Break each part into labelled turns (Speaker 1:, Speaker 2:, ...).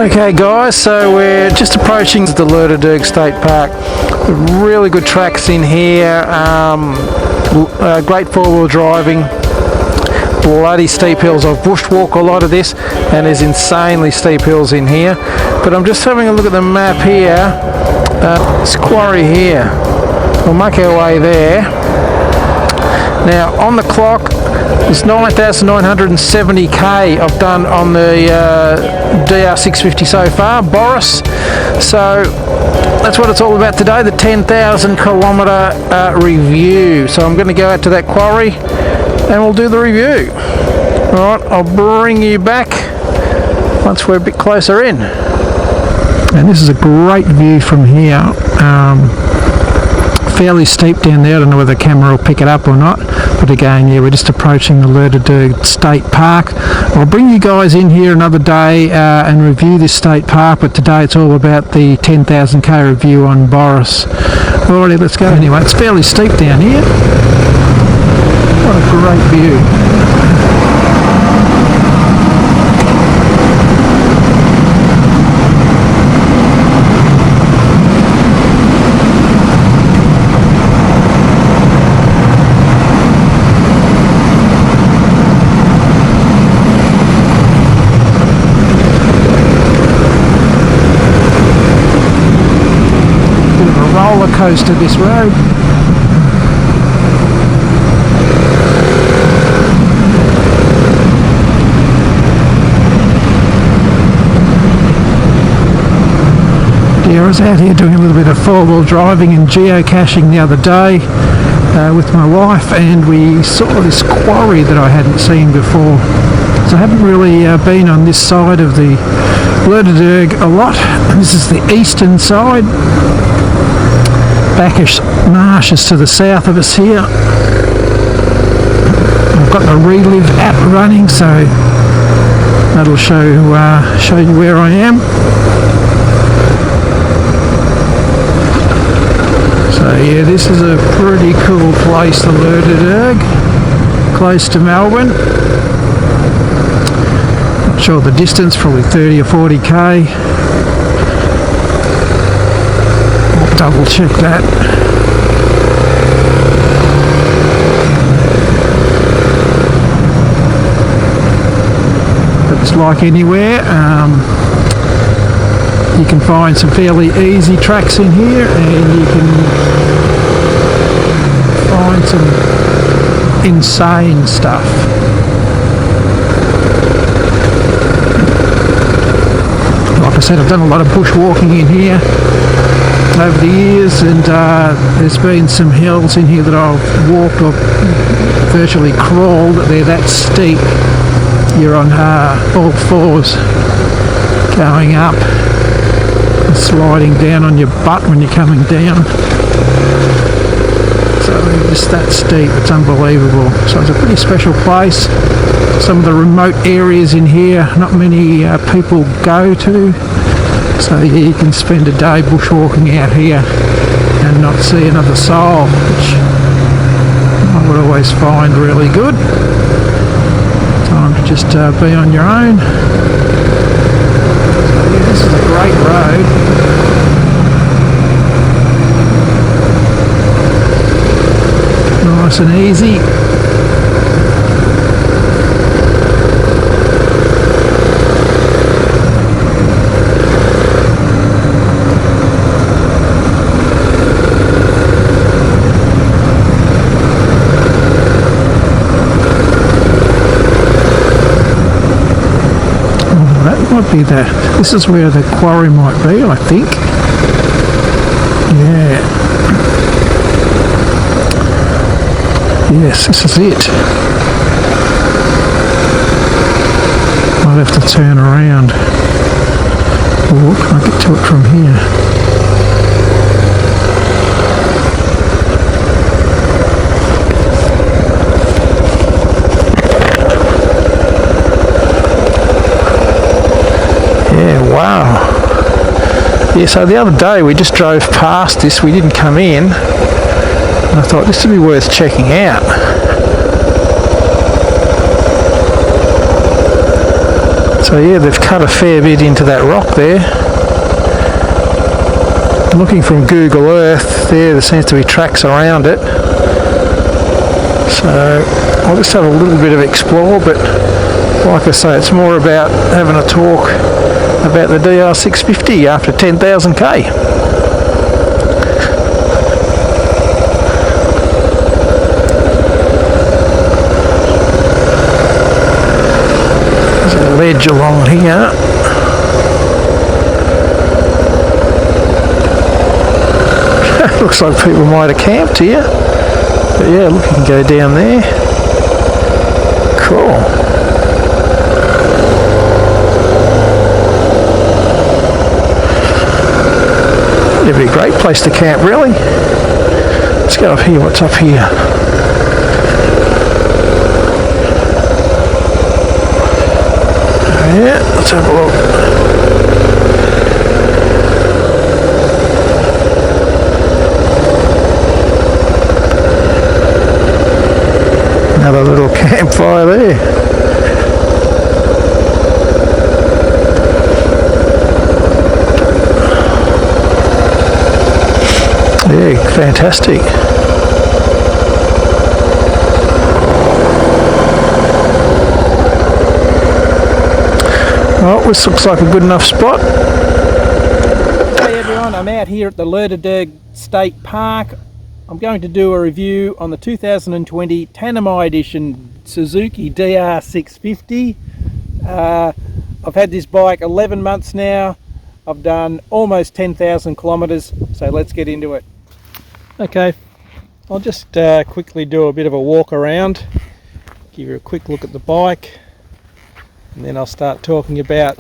Speaker 1: Okay guys, so we're just approaching the Lerderderg State Park. Really good tracks in here, great four-wheel driving, bloody steep hills. I've bushwalked a lot of this and there's insanely steep hills in here. But I'm just having a look at the map here. This quarry here, we'll make our way there. Now on the clock, it's 9,970k I've done on the DR650 so far, Boris. So that's what it's all about today, the 10,000 kilometre review. So I'm going to go out to that quarry and we'll do the review. Alright, I'll bring you back once we're a bit closer in. And this is a great view from here. Fairly steep down there. I don't know whether the camera will pick it up or not, but again, yeah, we're just approaching the Lerderderg State Park. I'll bring you guys in here another day and review this state park, but today it's all about the 10,000k review on Boris. Alrighty, let's go. Anyway, it's fairly steep down here. What a great view. Roller coaster this road. Yeah, I was out here doing a little bit of four-wheel driving and geocaching the other day with my wife, and we saw this quarry that I hadn't seen before. So I haven't really been on this side of the Lerderderg a lot. This is the eastern side. Backish marshes to the south of us here. I've got the Relive app running, so that'll show you where I am. So yeah, this is a pretty cool place, the Lerderderg, close to Melbourne. Not sure the distance, probably 30 or 40k. Double check that. But it's like anywhere. You can find some fairly easy tracks in here, and you can find some insane stuff. Like I said, I've done a lot of bushwalking in here over the years, and there's been some hills in here that I've walked or virtually crawled. They're that steep. You're on all fours going up and sliding down on your butt when you're coming down. So they're just that steep, it's unbelievable. So it's a pretty special place. Some of the remote areas in here, not many people go to. So yeah, you can spend a day bushwalking out here and not see another soul, which I would always find really good. Time to just be on your own. So yeah, this is a great road. Nice and easy. Might be that. This is where the quarry might be, I think. Yeah. Yes, this is it. Might have to turn around. Or can I get to it from here? Yeah, wow. Yeah, so the other day we just drove past this, we didn't come in, and I thought this would be worth checking out. So yeah, they've cut a fair bit into that rock there. Looking from Google Earth, there seems to be tracks around it. So I'll just have a little bit of explore, but like I say, it's more about having a talk about the DR650 after 10,000k. There's a ledge along here. Looks like people might have camped here. But yeah, look, you can go down there. Cool. It'd be a great place to camp, really. Let's go up here. What's up here? Yeah, let's have a look. Another little campfire there. Yeah, fantastic. Well, this looks like a good enough spot.
Speaker 2: Hey everyone, I'm out here at the Lerderderg State Park. I'm going to do a review on the 2020 Tanami edition Suzuki DR650. I've had this bike 11 months now. I've done almost 10,000 kilometers, so let's get into it. Okay, I'll just quickly do a bit of a walk around, give you a quick look at the bike, and then I'll start talking about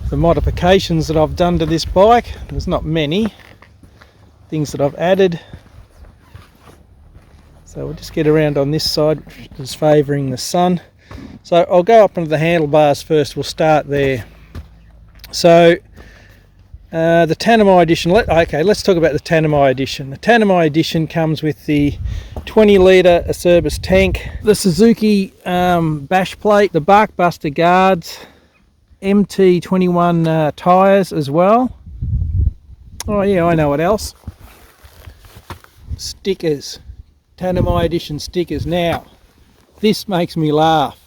Speaker 2: the modifications that I've done to this bike. There's not many things that I've added, so we'll just get around on this side, which is favouring the sun. So I'll go up into the handlebars first. We'll start there. So the Tanami edition, let's talk about the Tanami edition. The Tanami edition comes with the 20 litre Acerbis tank, the Suzuki bash plate, the bark buster guards, MT21 tyres as well. Oh yeah, I know what else. Stickers, Tanami edition stickers. Now this makes me laugh.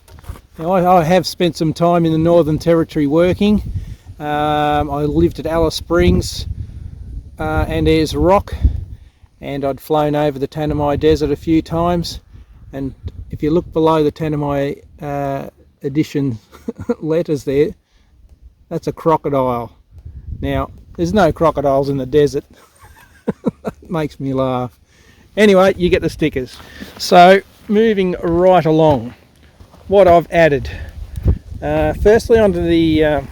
Speaker 2: Now I have spent some time in the Northern Territory working. I lived at Alice Springs and Ayers Rock, and I'd flown over the Tanami Desert a few times, and if you look below the Tanami edition letters there, that's a crocodile. Now there's no crocodiles in the desert. That makes me laugh. Anyway, you get the stickers. So moving right along, what I've added, firstly onto the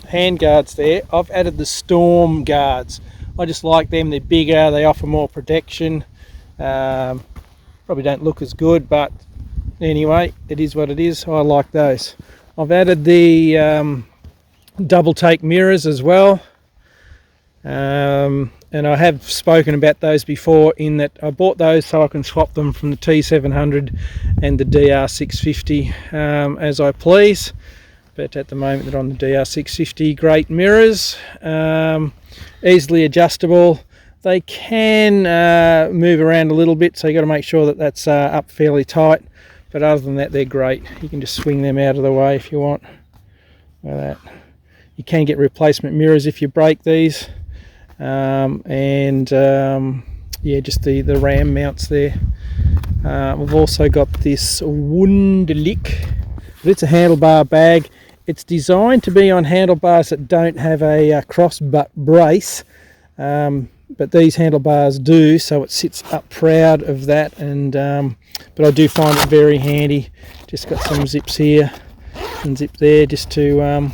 Speaker 2: hand guards there, I've added the storm guards. I just like them. They're bigger, they offer more protection. Probably don't look as good, but anyway, it is what it is. I like those. I've added the double take mirrors as well, and I have spoken about those before, in that I bought those so I can swap them from the T700 and the DR650 as I please. But at the moment they're on the DR650. Great mirrors, easily adjustable. They can move around a little bit, so you got to make sure that that's up fairly tight. But other than that, they're great. You can just swing them out of the way if you want. Like that. You can get replacement mirrors if you break these. Yeah, just the ram mounts there. We've also got this Wunderlich. It's a handlebar bag. It's designed to be on handlebars that don't have a cross butt brace, but these handlebars do, so it sits up proud of that. And but I do find it very handy. Just got some zips here and zip there, just to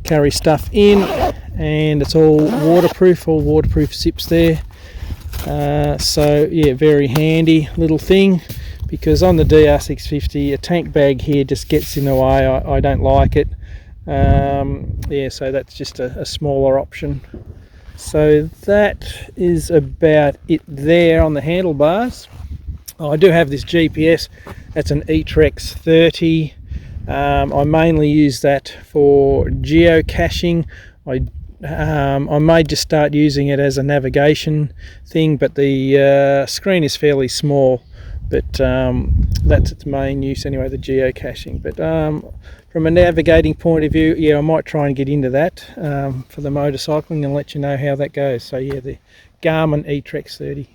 Speaker 2: carry stuff in, and it's all waterproof zips there. So yeah, very handy little thing, because on the DR650 a tank bag here just gets in the way. I don't like it. Yeah, so that's just a smaller option. So that is about it there on the handlebars. I do have this GPS. That's an eTrex 30. I mainly use that for geocaching. I may just start using it as a navigation thing, but the screen is fairly small, but that's its main use anyway, the geocaching. But from a navigating point of view, yeah, I might try and get into that for the motorcycling and let you know how that goes. So yeah, the Garmin eTrex 30,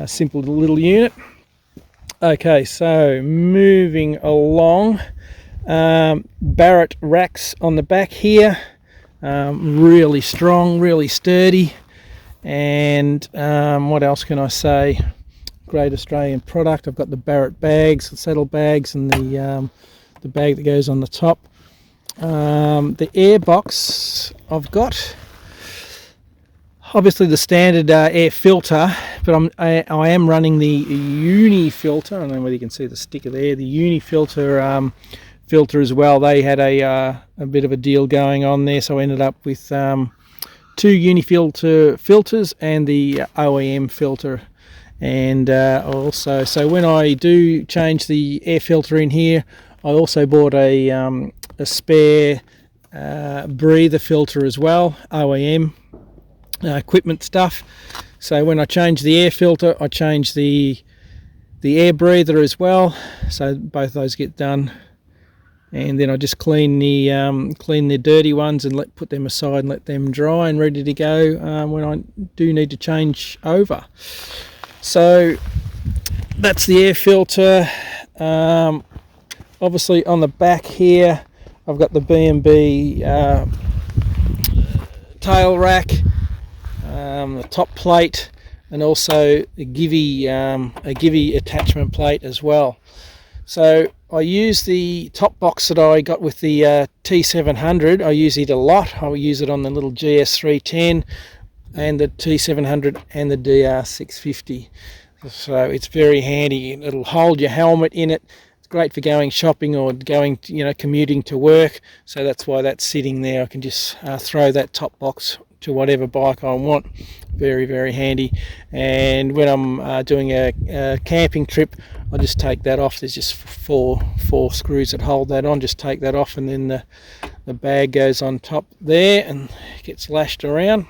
Speaker 2: simple little unit. Okay, so moving along, Barrett racks on the back here. Really strong, really sturdy, and what else can I say? Great Australian product. I've got the Barrett bags, the saddle bags, and the bag that goes on the top. The air box I've got, obviously the standard air filter, but I am running the Uni-Filter. I don't know whether you can see the sticker there. The Uni-Filter filter as well. They had a bit of a deal going on there, so I ended up with 2 Uni-Filter filters and the OEM filter. And also, so when I do change the air filter in here, I also bought a spare breather filter as well, OEM equipment stuff. So when I change the air filter, I change the air breather as well, so both those get done. And then I just clean the dirty ones and put them aside and let them dry and ready to go when I do need to change over. So that's the air filter. Obviously on the back here I've got the B&B tail rack, the top plate, and also a Givi attachment plate as well. So I use the top box that I got with the T700. I use it a lot. I use it on the little GS310 and the T700 and the DR650. So it's very handy. It'll hold your helmet in it. It's great for going shopping or going, commuting to work. So that's why that's sitting there. I can just throw that top box to whatever bike I want. Very, very handy. And when I'm doing a camping trip, I just take that off. There's just four screws that hold that on. Just take that off, and then the bag goes on top there and gets lashed around.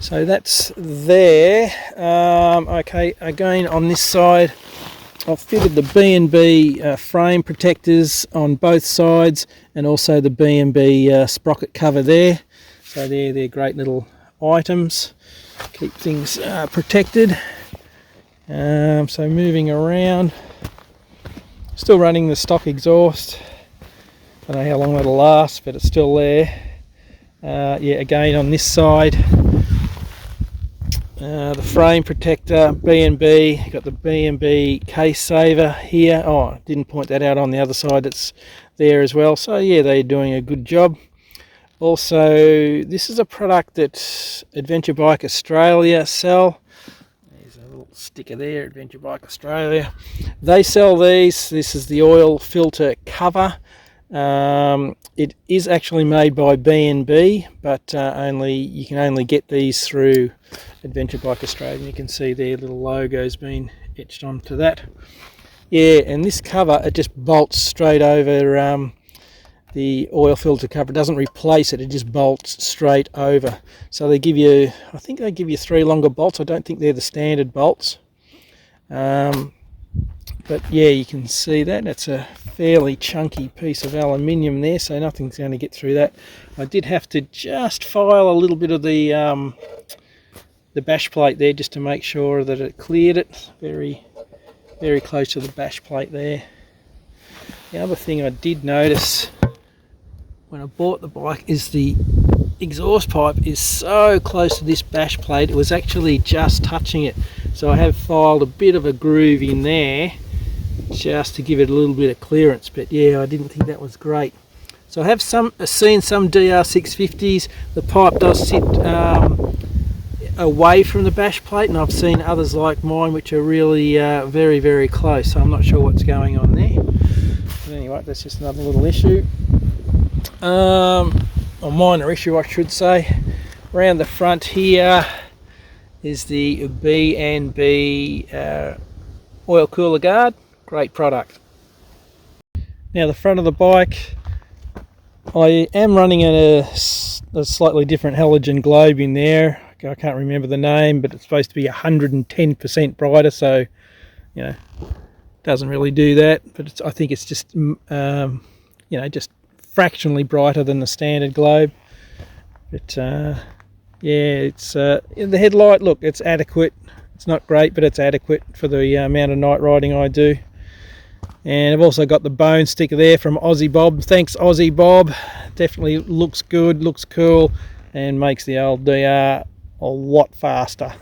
Speaker 2: So that's there. Okay, again on this side, I've fitted the B&B frame protectors on both sides, and also the B&B sprocket cover there. So they're great little items, keep things protected. So moving around, still running the stock exhaust. I don't know how long that'll last, but it's still there. Yeah, again on this side, the frame protector, B&B, got the B&B case saver here. Oh, I didn't point that out on the other side, it's there as well. So yeah, they're doing a good job. Also, this is a product that Adventure Bike Australia sell. There's a little sticker there, Adventure Bike Australia. They sell these. This is the oil filter cover. It is actually made by B&B, but you can only get these through Adventure Bike Australia. You can see their little logo's been etched onto that. Yeah, and this cover, it just bolts straight over the oil filter cover. It doesn't replace it, it just bolts straight over. So they give you, I think they give you 3 longer bolts. I don't think they're the standard bolts. But yeah, you can see that. That's a fairly chunky piece of aluminium there, so nothing's going to get through that. I did have to just file a little bit of the bash plate there just to make sure that it cleared it. Very, very close to the bash plate there. The other thing I did notice when I bought the bike is the exhaust pipe is so close to this bash plate. It was actually just touching it. So I have filed a bit of a groove in there just to give it a little bit of clearance, but yeah, I didn't think that was great. So I have seen some DR650s, the pipe does sit away from the bash plate, and I've seen others like mine which are really very, very close, so I'm not sure what's going on there. But anyway, that's just another little issue, or minor issue I should say. Around the front here is the B&B oil cooler guard. Great product. Now the front of the bike, I am running a slightly different halogen globe in there. I can't remember the name, but it's supposed to be 110% brighter, so you know, doesn't really do that, but I think it's just you know, just fractionally brighter than the standard globe. But yeah, it's the headlight, look, it's adequate. It's not great, but it's adequate for the amount of night riding I do. And I've also got the bone sticker there from Aussie Bob. Thanks, Aussie Bob. Definitely looks good, looks cool, and makes the old DR a lot faster.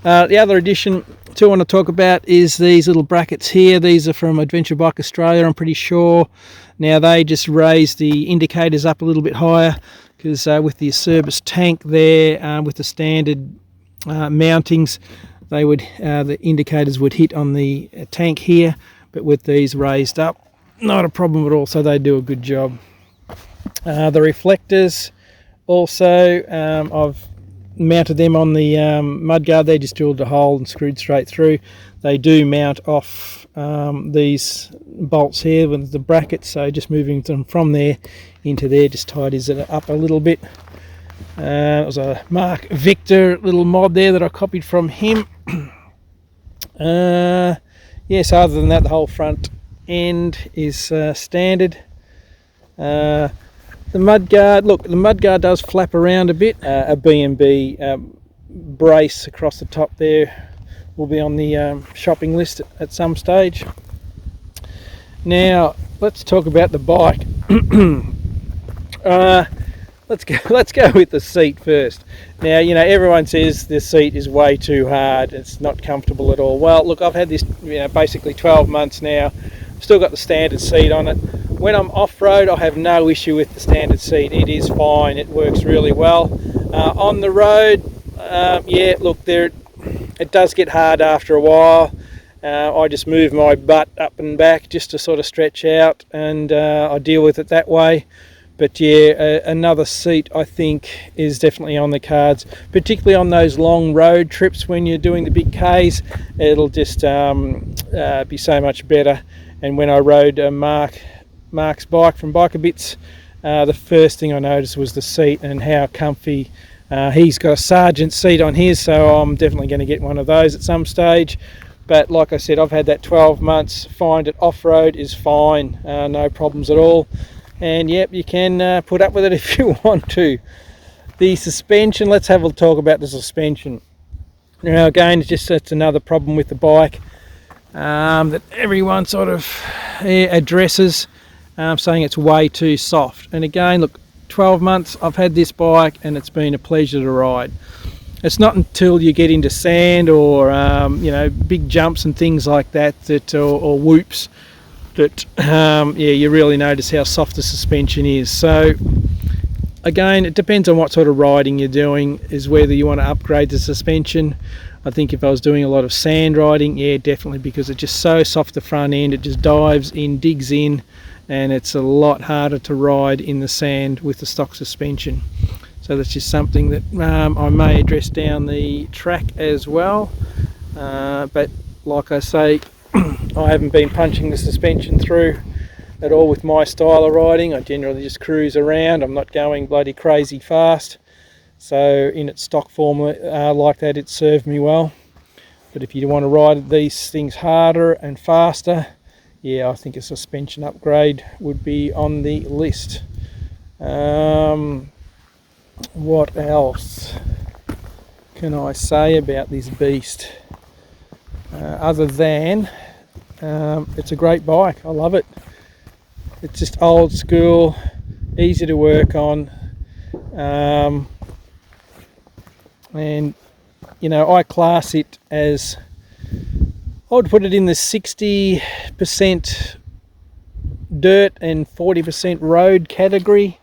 Speaker 2: The other addition I want to talk about is these little brackets here. These are from Adventure Bike Australia, I'm pretty sure. Now they just raised the indicators up a little bit higher, because with the Acerbis tank there, with the standard mountings, they would the indicators would hit on the tank here, but with these raised up, not a problem at all, so they do a good job. The reflectors also, I've mounted them on the mudguard. They just drilled a hole and screwed straight through. They do mount off these bolts here with the brackets, so just moving them from there into there just tidies it up a little bit. It was a Mark Victor little mod there that I copied from him. Yes, other than that, the whole front end is standard. The mudguard, look, the mudguard does flap around a bit. A B&B brace across the top there will be on the shopping list at some stage. Now let's talk about the bike. Let's go with the seat first. Now, you know, everyone says the seat is way too hard, it's not comfortable at all. Well, look, I've had this, you know, basically 12 months now. Still got the standard seat on it. When I'm off-road, I have no issue with the standard seat. It is fine, it works really well. On the road, yeah, look, it does get hard after a while. I just move my butt up and back just to sort of stretch out, and I deal with it that way. But yeah, another seat I think is definitely on the cards, particularly on those long road trips when you're doing the big Ks. It'll just be so much better. And when I rode Mark's bike from Biker Bits, the first thing I noticed was the seat and how comfy. He's got a Sargent seat on his, so I'm definitely going to get one of those at some stage. But like I said, I've had that 12 months, find it off-road is fine, no problems at all. And yep, you can put up with it if you want to. The suspension, let's have a talk about the suspension. Now again, it's another problem with the bike that everyone sort of addresses, saying it's way too soft. And again, look, 12 months I've had this bike and it's been a pleasure to ride. It's not until you get into sand or you know, big jumps and things like that, or whoops, that yeah, you really notice how soft the suspension is. So again, it depends on what sort of riding you're doing, is whether you want to upgrade the suspension. I think if I was doing a lot of sand riding, yeah, definitely, because it's just so soft the front end, it just dives in, digs in, and it's a lot harder to ride in the sand with the stock suspension. So that's just something that I may address down the track as well. But like I say, I haven't been punching the suspension through at all with my style of riding. I generally just cruise around. I'm not going bloody crazy fast. So in its stock form like that, it served me well. But if you want to ride these things harder and faster, yeah, I think a suspension upgrade would be on the list. What else can I say about this beast? Other than it's a great bike. I love it. It's just old school, easy to work on, and you know, I class it as, I would put it in the 60% dirt and 40% road category.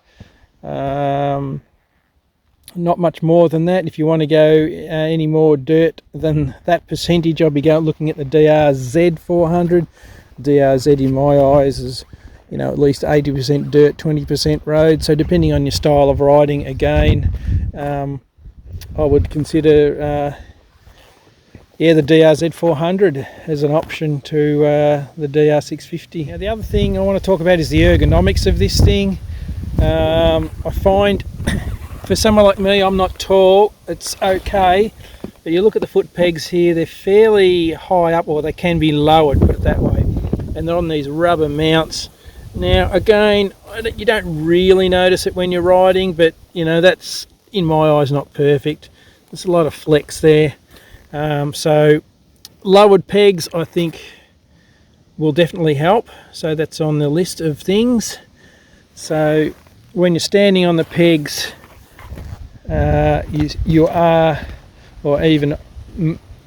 Speaker 2: Not much more than that. If you want to go any more dirt than that percentage, I'll be looking at the DRZ 400. DRZ in my eyes is, you know, at least 80% dirt, 20% road. So depending on your style of riding, again, I would consider yeah, the DRZ400 as an option to the DR650. Now the other thing I want to talk about is the ergonomics of this thing. I find for someone like me, I'm not tall, it's okay, but you look at the foot pegs here, they're fairly high up, or they can be lowered, put it that way, and they're on these rubber mounts. Now again, you don't really notice it when you're riding, but you know, that's in my eyes not perfect. There's a lot of flex there. So lowered pegs I think will definitely help, so that's on the list of things. So when you're standing on the pegs, you are, or even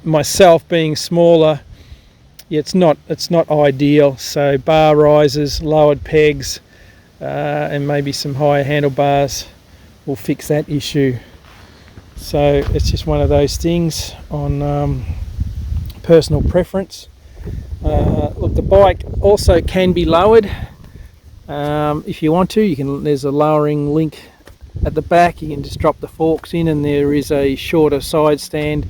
Speaker 2: myself being smaller, yeah, it's not ideal. So bar risers, lowered pegs, and maybe some higher handlebars will fix that issue. So it's just one of those things on personal preference. Look, the bike also can be lowered if you want to. You can. There's a lowering link at the back. You can just drop the forks in, and there is a shorter side stand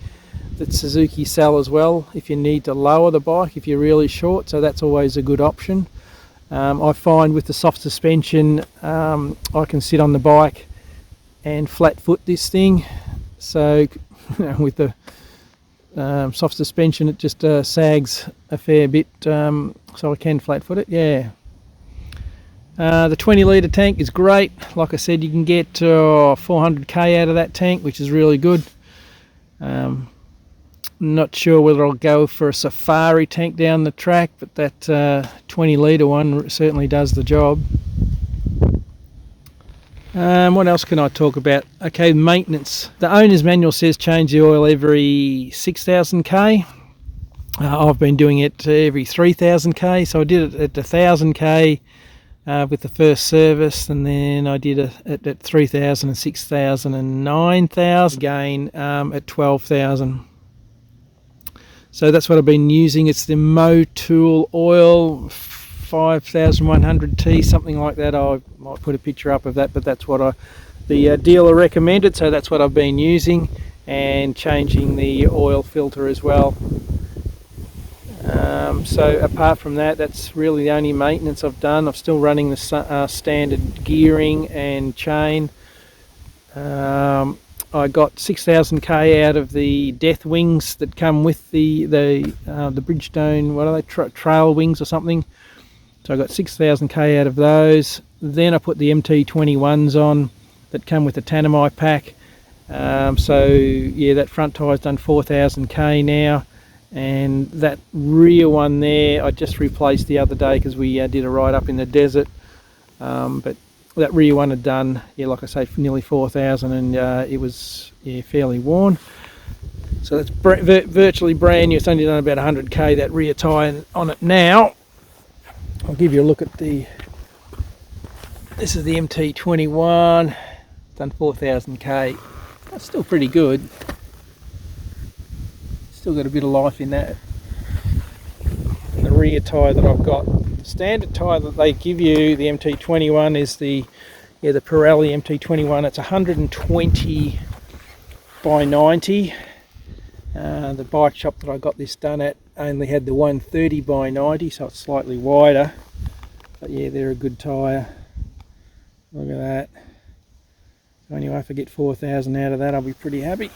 Speaker 2: that Suzuki sell as well if you need to lower the bike if you're really short. So that's always a good option. I find with the soft suspension, I can sit on the bike and flat foot this thing. So with the soft suspension, it just sags a fair bit, so I can flat foot it. Yeah. The 20 litre tank is great. Like I said, you can get 400k out of that tank, which is really good. Not sure whether I'll go for a safari tank down the track, but that 20 litre one certainly does the job. What else can I talk about? Okay, maintenance. The owner's manual says change the oil every 6,000k. I've been doing it every 3,000k, so I did it at 1,000k with the first service, and then I did it at 3,000 and 6,000 and 9,000 again at 12,000. So that's what I've been using. It's the Motul oil 5100T, something like that. I might put a picture up of that, but that's what the dealer recommended, so that's what I've been using, and changing the oil filter as well. So apart from that, that's really the only maintenance I've done. I'm still running the standard gearing and chain. I got 6,000k out of the death wings that come with the Bridgestone, what are they, trail wings or something. So I got 6,000k out of those. Then I put the MT21s on that come with the Tanami pack. So yeah, that front tyre's done 4,000k now, and that rear one there I just replaced the other day because we did a ride up in the desert. But that rear one had done, yeah, like I say, nearly 4,000, and it was, yeah, fairly worn. So that's virtually brand new. It's only done about 100k, that rear tyre on it now. I'll give you a look at this is the MT21, done 4,000k. That's still pretty good. Still got a bit of life in that. The rear tyre that I've got, the standard tyre that they give you, the MT21, is the Perelli MT21. It's 120 by 90. The bike shop that I got this done at only had the 130 by 90, so it's slightly wider, but yeah, they're a good tyre. Look at that. So anyway, if I get 4,000 out of that, I'll be pretty happy.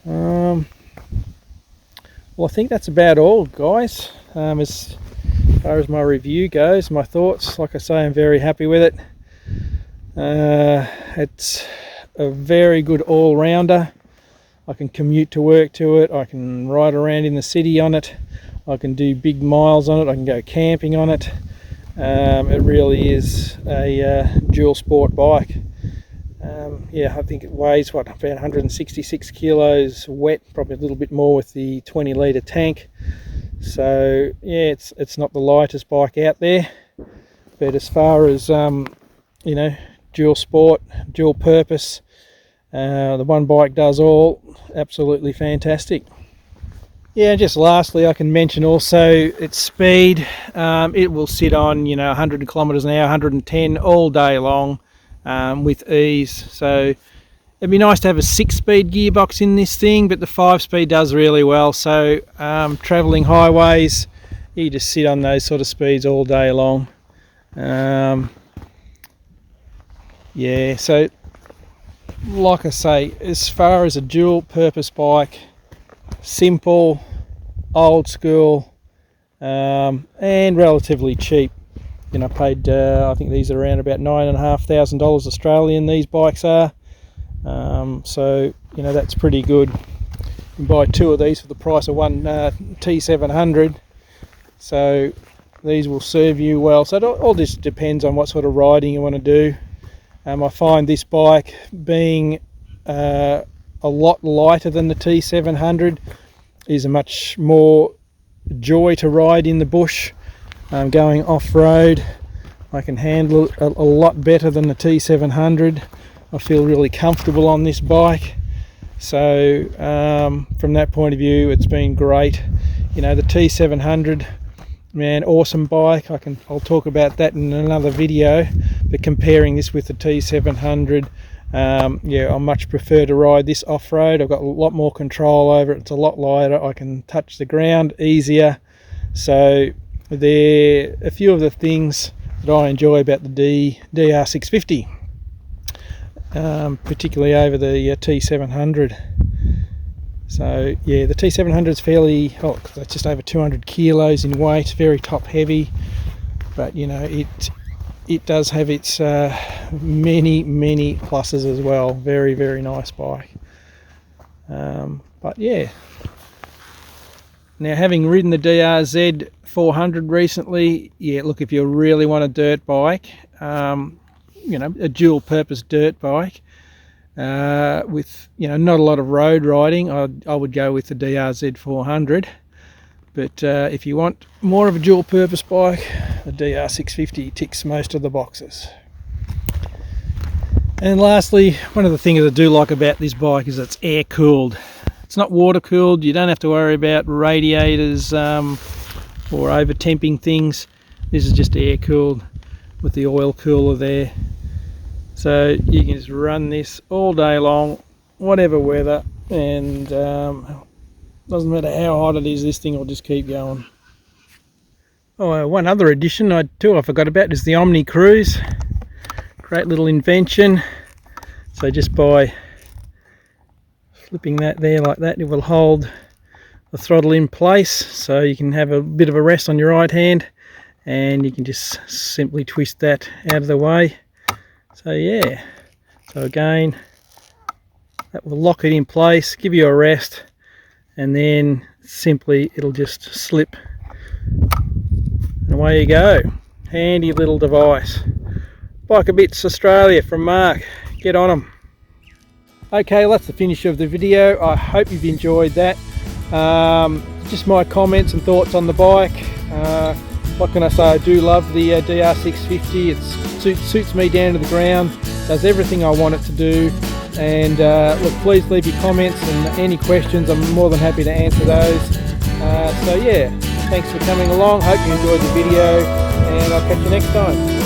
Speaker 2: Well, I think that's about all, guys. As far as my review goes, my thoughts, like I say, I'm very happy with it. It's a very good all-rounder. I can commute to work to it, I can ride around in the city on it, I can do big miles on it, I can go camping on it. It really is a dual sport bike. Yeah, I think it weighs, what, about 166 kilos wet, probably a little bit more with the 20 litre tank. So yeah, it's not the lightest bike out there, but as far as you know, dual sport, dual purpose, the one bike does all, absolutely fantastic. Yeah, just lastly, I can mention also its speed. It will sit on, you know, 100 kilometers an hour, 110 all day long with ease. So It'd be nice to have a 6-speed gearbox in this thing, but the 5-speed does really well. So travelling highways, you just sit on those sort of speeds all day long. Yeah, so like I say, as far as a dual purpose bike, simple, old school, and relatively cheap. You know, I paid, I think these are around about $9,500 Australian, these bikes are. So, you know, that's pretty good. You can buy 2 of these for the price of one T700. So these will serve you well. So all this depends on what sort of riding you want to do. I find this bike being a lot lighter than the T700 is a much more joy to ride in the bush. Going off-road, I can handle it a lot better than the T700. I feel really comfortable on this bike. So from that point of view, it's been great. You know, the T700, man, awesome bike. I'll talk about that in another video. But comparing this with the T700, yeah, I much prefer to ride this off-road. I've got a lot more control over it. It's a lot lighter. I can touch the ground easier. So there are a few of the things that I enjoy about the DR650, particularly over the T700. So yeah, the T700 is fairly, it's just over 200 kilos in weight, very top heavy, but you know, it does have its many pluses as well. Very, very nice bike. But yeah, now having ridden the DRZ 400 recently, yeah, look, if you really want a dirt bike, you know, a dual purpose dirt bike, with, you know, not a lot of road riding, I would go with the DRZ 400. But if you want more of a dual purpose bike, the DR650 ticks most of the boxes. And lastly, one of the things I do like about this bike is it's air cooled. It's not water cooled. You don't have to worry about radiators or over temping things. This is just air cooled with the oil cooler there. So you can just run this all day long, whatever weather, and doesn't matter how hot it is, this thing will just keep going. Oh, one other addition I forgot about is the Omni Cruise. Great little invention. So just by flipping that there like that, it will hold the throttle in place, so you can have a bit of a rest on your right hand, and you can just simply twist that out of the way. So yeah, so again, that will lock it in place, give you a rest, and then simply it'll just slip and away you go. Handy little device. Bike Bits Australia from Mark. Get on them. Okay, well, that's the finish of the video. I hope you've enjoyed that. Just my comments and thoughts on the bike. What can I say? I do love the DR650. It suits me down to the ground, does everything I want it to do. And look, please leave your comments and any questions. I'm more than happy to answer those. So yeah, thanks for coming along. Hope you enjoyed the video, and I'll catch you next time.